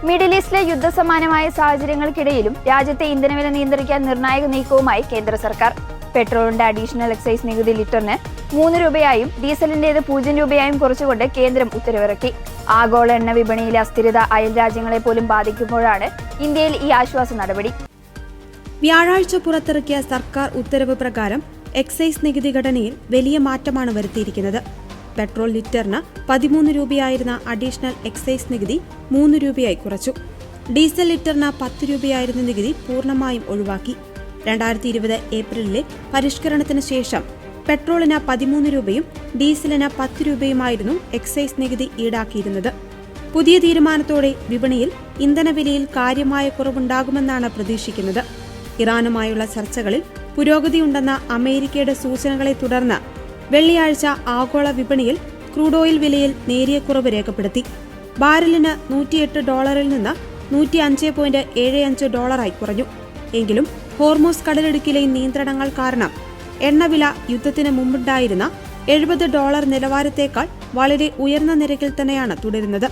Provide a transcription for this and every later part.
Middle ഈസ്റ്റിലെ യുദ്ധസമാനമായ സാഹചര്യങ്ങൾക്കിടയിലും രാജ്യത്തെ ഇന്ധനവില നിയന്ത്രിക്കാൻ നിർണായക നീക്കവുമായി കേന്ദ്ര സർക്കാർ. പെട്രോളിന്റെ അഡീഷണൽ എക്സൈസ് നികുതി ലിറ്ററിന് 3 രൂപയായും ഡീസലിന്റേത് 0 രൂപയായും കുറച്ചുകൊണ്ട് കേന്ദ്രം ഉത്തരവിറക്കി. ആഗോള എണ്ണ വിപണിയിലെ അസ്ഥിരത അയൽ രാജ്യങ്ങളെ പോലും ബാധിക്കുമ്പോഴാണ് ഇന്ത്യയിൽ ഈ ആശ്വാസ നടപടി. വ്യാഴാഴ്ച പുറത്തിറക്കിയ സർക്കാർ ഉത്തരവ് പ്രകാരം എക്സൈസ് നികുതി ഘടനയിൽ വലിയ മാറ്റമാണ് വരുത്തിയിരിക്കുന്നത്. പെട്രോൾ ലിറ്ററിന് 13 രൂപയായിരുന്ന അഡീഷണൽ എക്സൈസ് നികുതി 3 രൂപയായി കുറച്ചു. ഡീസൽ ലിറ്ററിന് 10 രൂപയായിരുന്ന നികുതി പൂർണ്ണമായും ഒഴിവാക്കി. 2020 ഏപ്രിലിലെ പരിഷ്കരണത്തിന് ശേഷം പെട്രോളിന് 13 രൂപയും ഡീസലിന് 10 രൂപയുമായിരുന്നു എക്സൈസ് നികുതി ഈടാക്കിയിരുന്നത്. പുതിയ തീരുമാനത്തോടെ വിപണിയിൽ ഇന്ധനവിലയിൽ കാര്യമായ കുറവുണ്ടാകുമെന്നാണ് പ്രതീക്ഷിക്കുന്നത്. ഇറാനുമായുള്ള ചർച്ചകളിൽ പുരോഗതിയുണ്ടെന്ന അമേരിക്കയുടെ സൂചനകളെ തുടർന്ന് വെള്ളിയാഴ്ച ആഗോള വിപണിയിൽ ക്രൂഡ് ഓയിൽ വിലയിൽ നേരിയ കുറവ് രേഖപ്പെടുത്തി. ബാരലിന് $108 നിന്ന് $105.75 കുറഞ്ഞു. എങ്കിലും ഹോർമൂസ് കടലിടുക്കിലെ നിയന്ത്രണങ്ങൾ കാരണം എണ്ണവില യുദ്ധത്തിന് മുമ്പുണ്ടായിരുന്ന $70 നിലവാരത്തേക്കാൾ വളരെ ഉയർന്ന നിരക്കിൽ തന്നെയാണ് തുടരുന്നത്.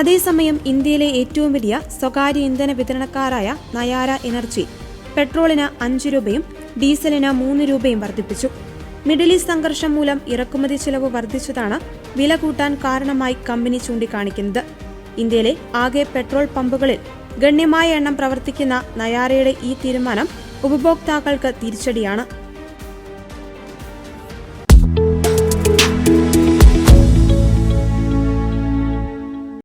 അതേസമയം ഇന്ത്യയിലെ ഏറ്റവും വലിയ സ്വകാര്യ ഇന്ധന വിതരണക്കാരായ നയാര എനർജി പെട്രോളിന് 5 രൂപയും ഡീസലിന് 3 രൂപയും വർദ്ധിപ്പിച്ചു. മിഡിൽ ഈസ്റ്റ് സംഘർഷം മൂലം ഇറക്കുമതി ചെലവ് വർദ്ധിച്ചതാണ് വില കൂട്ടാൻ കാരണമായി കമ്പനി ചൂണ്ടിക്കാണിക്കുന്നത്. ഇന്ത്യയിലെ ആകെ പെട്രോൾ പമ്പുകളിൽ ഗണ്യമായ എണ്ണം പ്രവർത്തിക്കുന്ന നയാരയുടെ ഈ തീരുമാനം ഉപഭോക്താക്കൾക്ക് തിരിച്ചടിയാണ്.